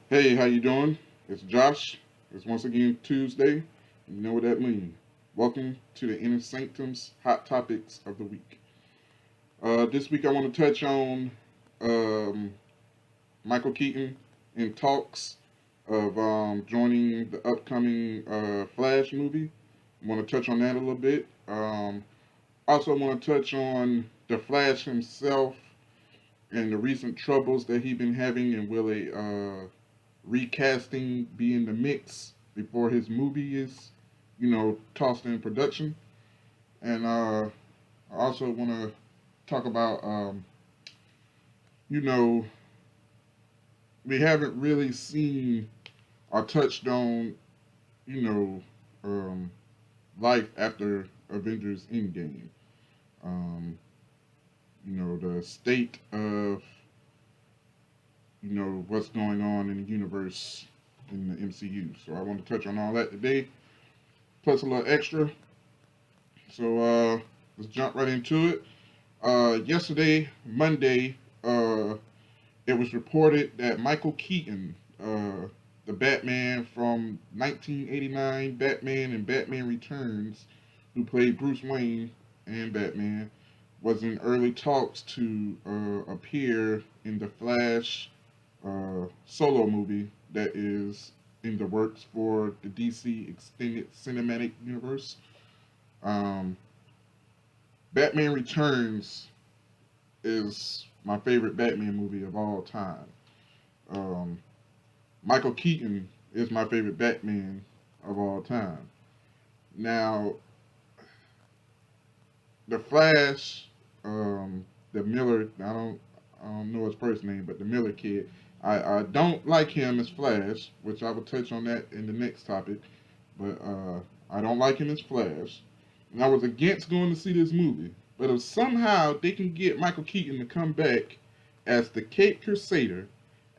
Hey, how you doing? It's Josh. It's once again Tuesday. You know what that means. Welcome to the Inner Sanctum's Hot Topics of the Week. This week I want to touch on um, Michael Keaton in talks of joining the upcoming Flash movie. I want to touch on that a little bit. Also want to touch on the Flash himself and the recent troubles that he's been having, and will a recasting be in the mix before his movie is, tossed in production. And I also want to talk about, you know, we haven't really seen or touched on, you know, um, life after Avengers Endgame. Um, the state of, what's going on in the universe in the MCU. So I want to touch on all that today, plus a little extra. So let's jump right into it. Yesterday, Monday, it was reported that Michael Keaton, the Batman from 1989, Batman and Batman Returns, who played Bruce Wayne and Batman, was in early talks to appear in the Flash solo movie that is in the works for the DC Extended Cinematic Universe. Um, Batman Returns is my favorite Batman movie of all time. Um, Michael Keaton is my favorite Batman of all time. Now, the Flash, the Miller, I don't know his first name, but the Miller kid, I don't like him as Flash, which I will touch on that in the next topic. But I don't like him as Flash. And I was against going to see this movie. But if somehow they can get Michael Keaton to come back as the Cape Crusader,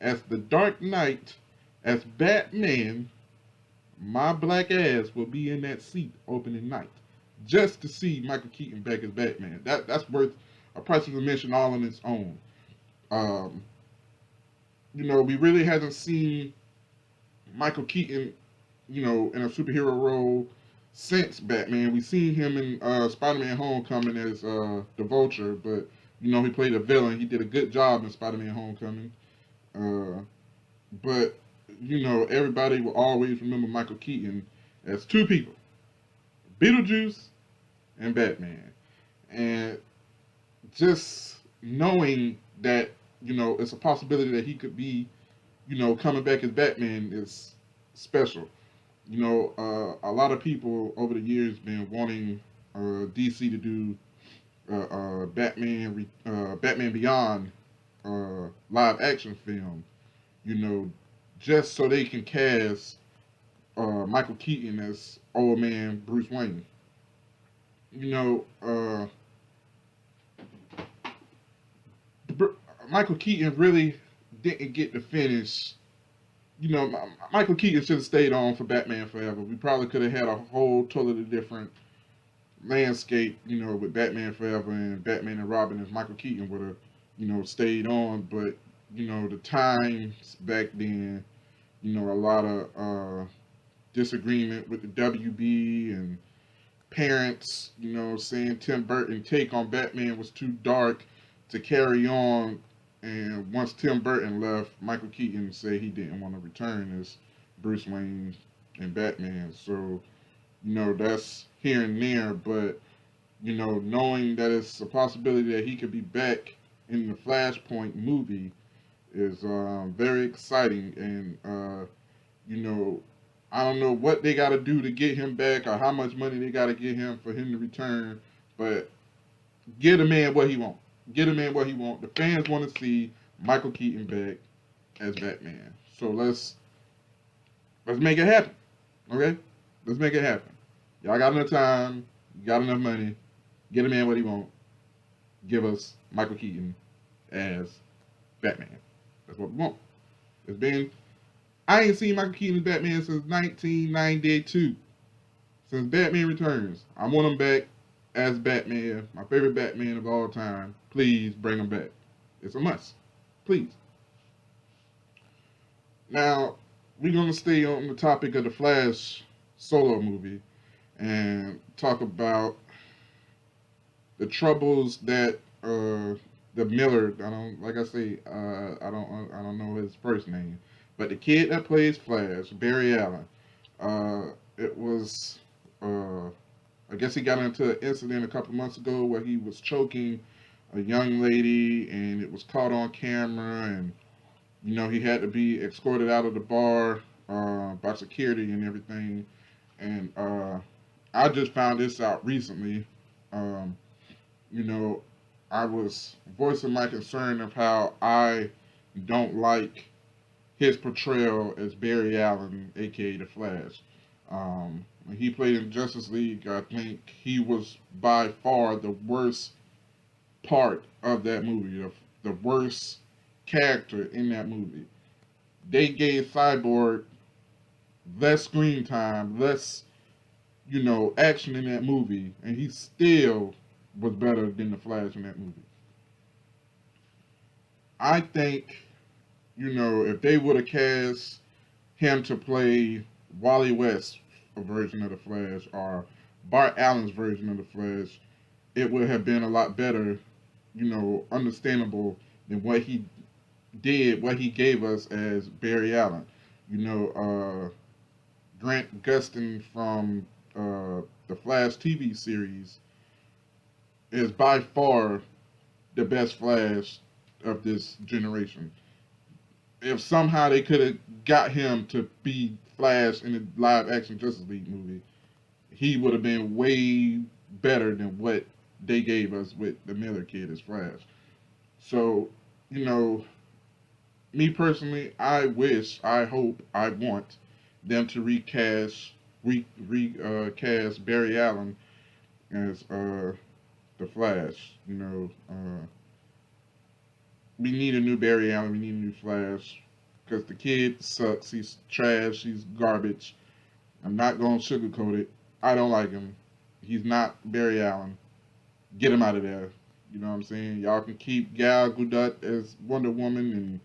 as the Dark Knight, as Batman, my black ass will be in that seat opening night just to see Michael Keaton back as Batman. That's worth a price of admission all on its own. Um, we really hasn't seen Michael Keaton, in a superhero role since Batman. We seen him in Spider-Man: Homecoming as the Vulture, but he played a villain. He did a good job in Spider-Man: Homecoming. Uh, but everybody will always remember Michael Keaton as two people: Beetlejuice and Batman. And just knowing that it's a possibility that he could be coming back as Batman is special. A lot of people over the years been wanting DC to do Batman Beyond live action film. You know, just so they can cast Michael Keaton as old man Bruce Wayne. You know, Br- Michael Keaton really didn't get to finish. Michael Keaton should have stayed on for Batman Forever. We probably could have had a whole totally different landscape, with Batman Forever and Batman and Robin if Michael Keaton would have, stayed on. But, the times back then, a lot of disagreement with the WB and parents, saying Tim Burton take on Batman was too dark to carry on. And once Tim Burton left, Michael Keaton said he didn't want to return as Bruce Wayne and Batman. So, that's here and there, but knowing that it's a possibility that he could be back in the Flashpoint movie is very exciting. And you know, I don't know what they got to do to get him back or how much money they got to get him for him to return, but get a man what he want. Get a man what he want. The fans want to see Michael Keaton back as Batman. So let's make it happen. Okay, let's make it happen. Y'all got enough time. You got enough money. Get a man what he want. Give us Michael Keaton as Batman. That's what we want. It's been I ain't seen Michael Keaton as Batman since 1992. Since Batman Returns. I want him back as Batman, my favorite Batman of all time. Please bring him back. It's a must. Please. Now, we're going to stay on the topic of the Flash solo movie and talk about the troubles that the Miller, I don't like I say, I don't know his first name, but the kid that plays Flash, Barry Allen, it was I guess he got into an incident a couple months ago where he was choking a young lady and it was caught on camera, and he had to be escorted out of the bar by security and everything. And I just found this out recently. Um, you know, I was voicing my concern of how I don't like his portrayal as Barry Allen, aka the Flash. When he played in Justice League, I think he was by far the worst part of that movie, the worst character in that movie. They gave Cyborg less screen time, less, action in that movie, and he still was better than the Flash in that movie. I think, if they would have cast him to play Wally West's version of the Flash or Bart Allen's version of the Flash, it would have been a lot better, understandable than what he did, what he gave us as Barry Allen. You know, Grant Gustin from the Flash TV series is by far the best Flash of this generation. If somehow they could have got him to be Flash in the live action Justice League movie, he would have been way better than what they gave us with the Miller kid as Flash. So, you know, me personally, I wish, I hope, I want them to recast Barry Allen as the Flash. We need a new Barry Allen. We need a new Flash because the kid sucks. He's trash. He's garbage. I'm not going to sugarcoat it. I don't like him. He's not Barry Allen. Get him out of there. You know what I'm saying? Y'all can keep Gal Gadot as Wonder Woman and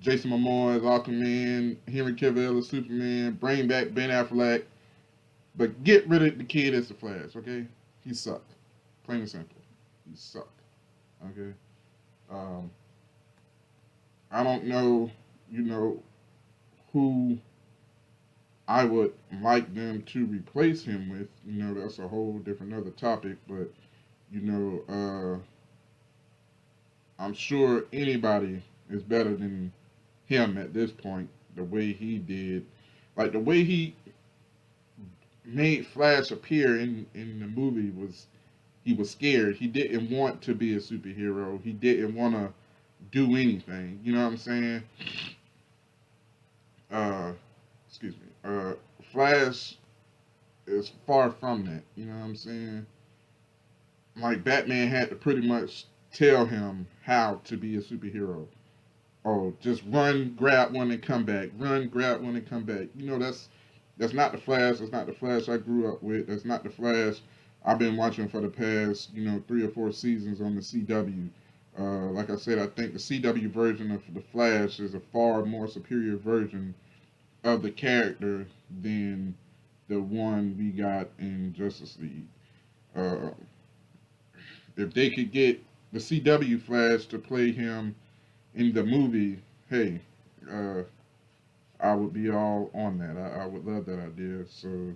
Jason Momoa as Aquaman, Henry Cavill as Superman, bring back Ben Affleck, but get rid of the kid as the Flash, okay? He sucked. Plain and simple. He sucked. Okay? Um, I don't know, you know, who I would like them to replace him with. That's a whole different other topic, but, you know, I'm sure anybody is better than him at this point, the way he did. Like, the way he made Flash appear in the movie was he was scared. He didn't want to be a superhero. He didn't want to do anything. You know what I'm saying? Uh, excuse me. Flash is far from that. You know what I'm saying? Like Batman had to pretty much tell him how to be a superhero. Oh, just run, grab one, and come back. Run, grab one, and come back. That's not the Flash. That's not the Flash I grew up with. That's not the Flash I've been watching for the past 3 or 4 seasons on the CW. Like I said, I think the CW version of the Flash is a far more superior version of the character than the one we got in Justice League. Uh, if they could get the CW Flash to play him in the movie, hey, uh, I would be all on that. I would love that idea. So,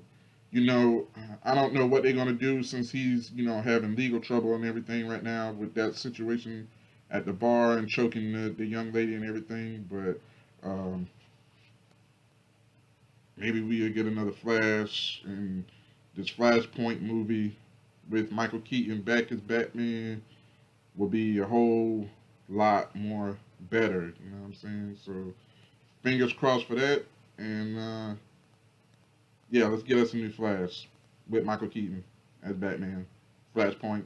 you know, I don't know what they're gonna do since he's, having legal trouble and everything right now with that situation at the bar and choking the young lady and everything. But maybe we'll get another Flash and this Flashpoint movie with Michael Keaton back as Batman will be a whole lot more better. You know what I'm saying? So fingers crossed for that. And yeah, let's get us a new Flash with Michael Keaton as Batman. Flashpoint.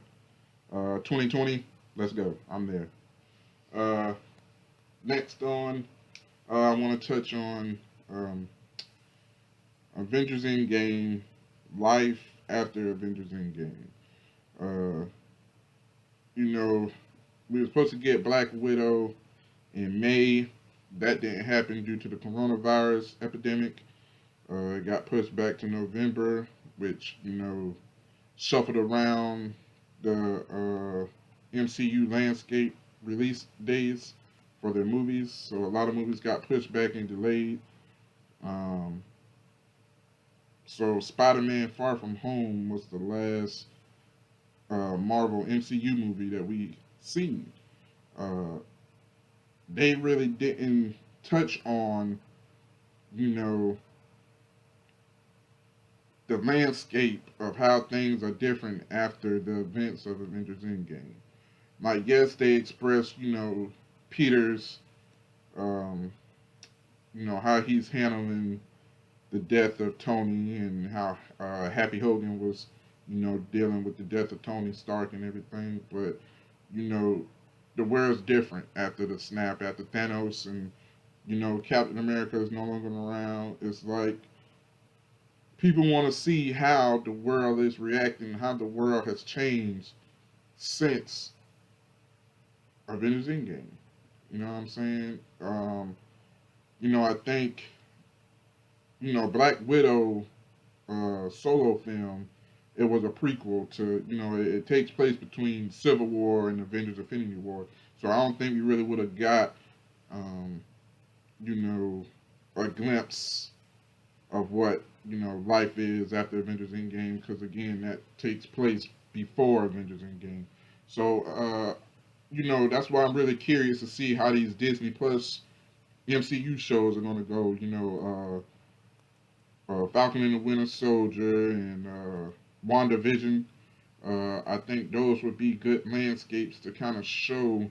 2020. Let's go. I'm there. Uh, next on, I want to touch on Avengers Endgame, life after Avengers Endgame. Uh, we were supposed to get Black Widow in May, that didn't happen due to the coronavirus epidemic. It got pushed back to November, which shuffled around the MCU landscape release days for their movies. So a lot of movies got pushed back and delayed. Um, so Spider-Man: Far From Home was the last Marvel MCU movie that we seen. Uh, they really didn't touch on, you know, the landscape of how things are different after the events of Avengers Endgame. Like, yes, they expressed, Peter's, um, how he's handling the death of Tony and how Happy Hogan was, dealing with the death of Tony Stark and everything. But, you know, the world's different after the snap, after Thanos and, Captain America is no longer around. It's like people want to see how the world is reacting, how the world has changed since Avengers Endgame. You know what I'm saying? I think, Black Widow solo film, it was a prequel to, it takes place between Civil War and Avengers Infinity War. So I don't think we really would have got, um, you know, a glimpse of what, life is after Avengers Endgame, because again, that takes place before Avengers Endgame. So, that's why I'm really curious to see how these Disney Plus MCU shows are going to go. Falcon and the Winter Soldier and WandaVision. I think those would be good landscapes to kind of show,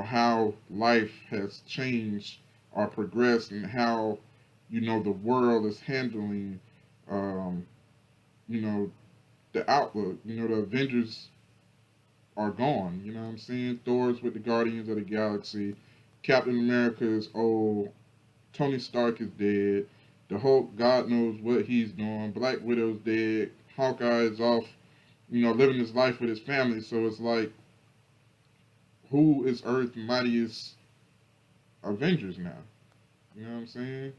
how life has changed or progressed and how, the world is handling, um, you know, the outlook. The Avengers are gone. You know what I'm saying? Thor's with the Guardians of the Galaxy. Captain America is old. Tony Stark is dead. The Hulk, God knows what he's doing. Black Widow's dead. Hawkeye is off, living his life with his family. So it's like, who is Earth's mightiest Avengers now? You know what I'm saying?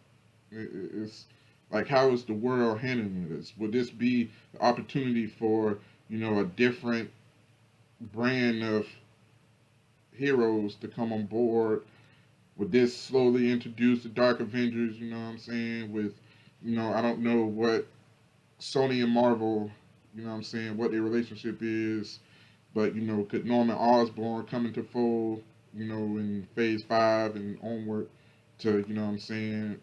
It's like, how is the world handling this? Would this be the opportunity for, a different brand of heroes to come on board? Would this slowly introduce the Dark Avengers? You know what I'm saying? With, I don't know what Sony and Marvel, what I'm saying, what their relationship is, but could Norman Osborn come into fold, in Phase 5 and onward to, what I'm saying,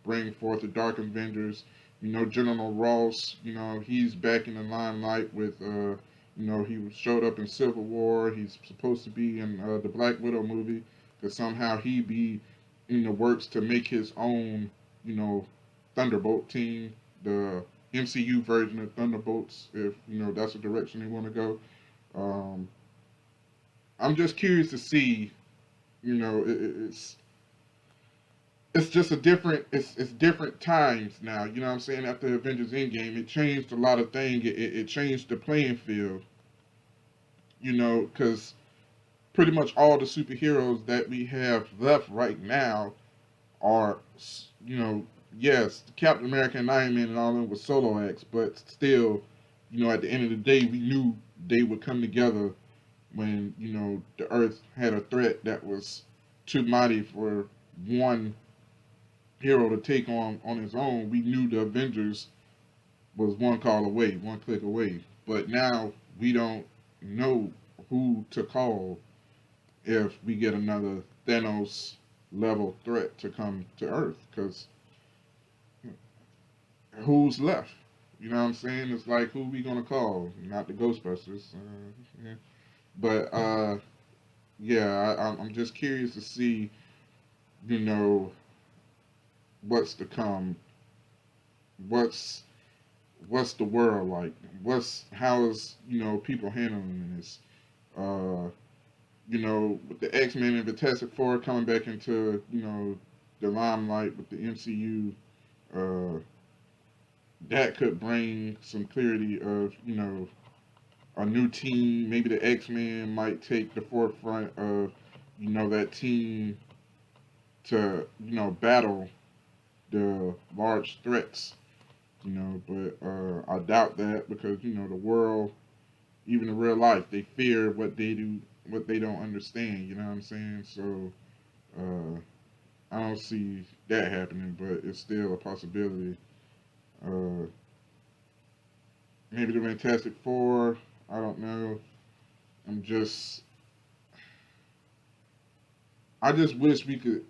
bring forth the Dark Avengers? General Ross, he's back in the limelight with, he showed up in Civil War. He's supposed to be in the Black Widow movie, because somehow he be in the works to make his own, you know, Thunderbolt team, the MCU version of Thunderbolts, if that's the direction they want to go. Um, I'm just curious to see, it's just a different it's different times now. You know what I'm saying? After Avengers Endgame, it changed a lot of things. It changed the playing field. Because pretty much all the superheroes that we have left right now are, you know, yes, Captain America and Iron Man and all of them were solo acts, but still, at the end of the day, we knew they would come together when the Earth had a threat that was too mighty for one hero to take on his own. We knew the Avengers was one call away, one click away. But now we don't know who to call if we get another Thanos level threat to come to Earth. Because who's left? You know what I'm saying? It's like, who we gonna call? Not the Ghostbusters. Yeah. But yeah, I'm just curious to see, you know, what's to come. What's what's the world like? How is people handling this? Uh, with the X Men and Fantastic Four coming back into the limelight with the MCU, uh, that could bring some clarity of a new team. Maybe the X Men might take the forefront of that team to battle the large threats. But I doubt that because the world, even in real life, they fear what they do, what they don't understand. You know what I'm saying? So I don't see that happening, but it's still a possibility. Uh, Maybe the Fantastic Four. I don't know. I'm just. I just wish we could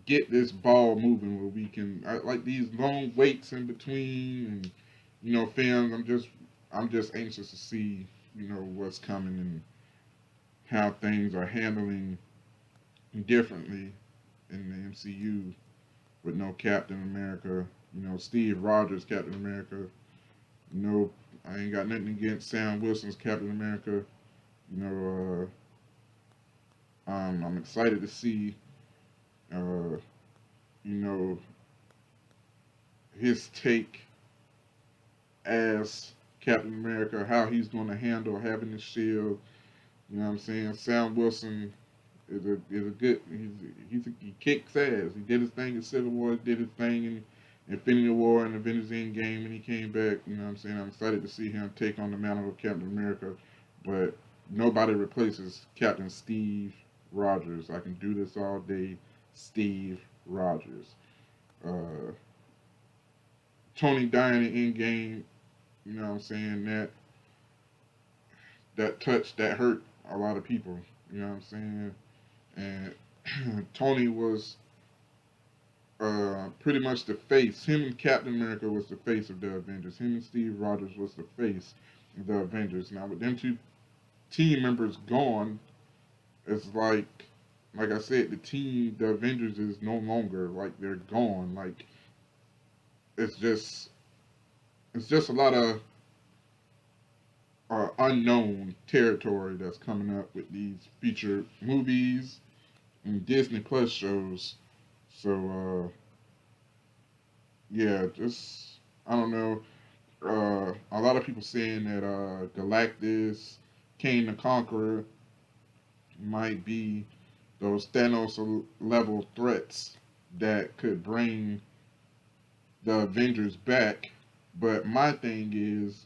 get this ball moving where we can like these long waits in between and films. I'm just anxious to see what's coming and how things are handling differently in the MCU with no Captain America. Steve Rogers Captain America. No, I ain't got nothing against Sam Wilson's Captain America. You know, I'm excited to see, uh, you know, his take as Captain America, how he's going to handle having the shield. You know what I'm saying? Sam Wilson is a good. He kicks ass. He did his thing in Civil War. He did his thing in Infinity War and Avengers Endgame, and he came back. You know what I'm saying? I'm excited to see him take on the mantle of Captain America, but nobody replaces Captain Steve Rogers. I can do this all day, Steve Rogers. Uh, Tony dying in Endgame. You know what I'm saying? That touched, that hurt a lot of people. You know what I'm saying? And Tony was pretty much the face. Him and Captain America was the face of the Avengers. Him and Steve Rogers was the face of the Avengers. Now with them two team members gone, it's like I said, the Avengers is no longer like they're gone. Like it's just it's just a lot of unknown territory that's coming up with these featured movies and Disney Plus shows. So yeah, just I don't know. A lot of people saying that Galactus, Kane the Conqueror might be those Thanos level threats that could bring the Avengers back. But my thing is,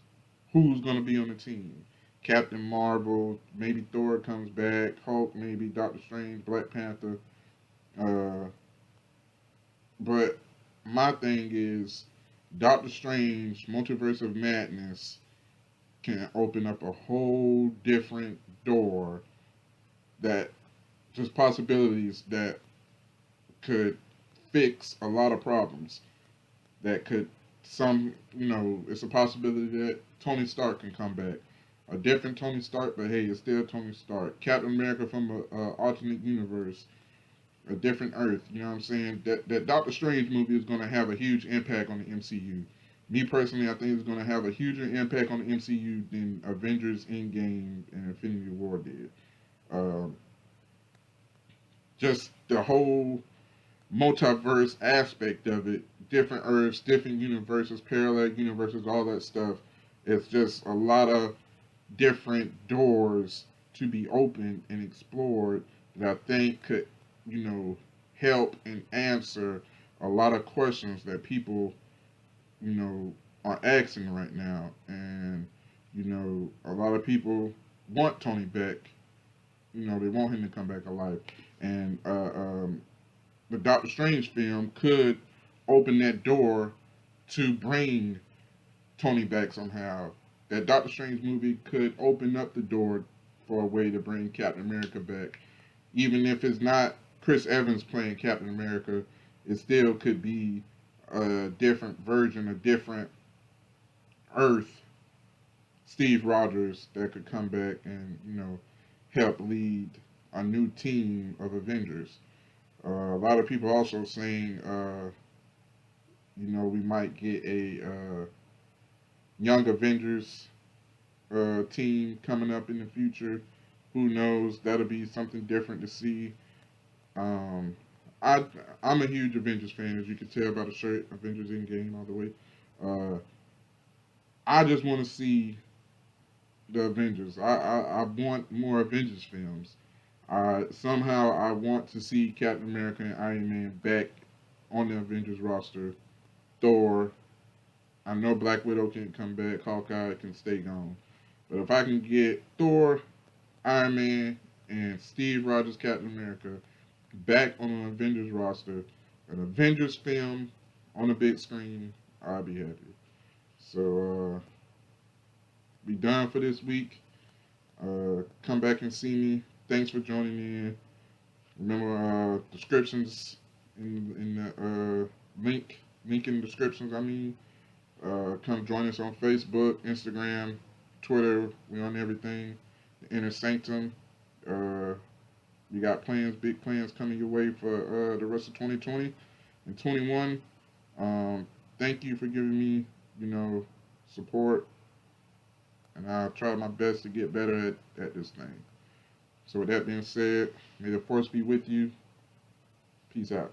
who's going to be on the team? Captain Marvel, maybe Thor comes back, Hulk, maybe Doctor Strange, Black Panther. Uh, but my thing is, Doctor Strange, Multiverse of Madness can open up a whole different door that just possibilities that could fix a lot of problems. That could it's a possibility that Tony Stark can come back. A different Tony Stark, but hey, it's still Tony Stark. Captain America from a alternate universe, a different Earth. You know what I'm saying? That Doctor Strange movie is going to have a huge impact on the MCU. Me personally, I think it's going to have a huger impact on the MCU than Avengers Endgame and Infinity War did. Um, just the whole multiverse aspect of it, different Earths, different universes, parallel universes, all that stuff. It's just a lot of different doors to be opened and explored that I think could, help and answer a lot of questions that people, you know, are asking right now. And, a lot of people want Tony back. They want him to come back alive. And the Doctor Strange film could open that door to bring Tony back somehow. That Doctor Strange movie could open up the door for a way to bring Captain America back. Even if it's not Chris Evans playing Captain America, it still could be a different version, a different Earth, Steve Rogers that could come back and, help lead a new team of Avengers. A lot of people also saying, we might get a Young Avengers team coming up in the future. Who knows? That'll be something different to see. Um, I I'm a huge Avengers fan, as you can tell by the shirt. Avengers Endgame all the way. Uh, I just want to see the Avengers. I want more Avengers films. Somehow I want to see Captain America and Iron Man back on the Avengers roster. Thor. I know Black Widow can come back. Hawkeye can stay gone. But if I can get Thor, Iron Man, and Steve Rogers, Captain America, back on an Avengers roster, an Avengers film on the big screen, I'll be happy. So, be done for this week. Come back and see me. Thanks for joining in. Remember, descriptions in the link in the descriptions. I mean, come join us on Facebook, Instagram, Twitter. We on everything. The Inner Sanctum. Uh, we got plans, big plans coming your way for the rest of 2020 and 21. Thank you for giving me, you know, support, and I'll try my best to get better at this thing. So with that being said, may the force be with you. Peace out.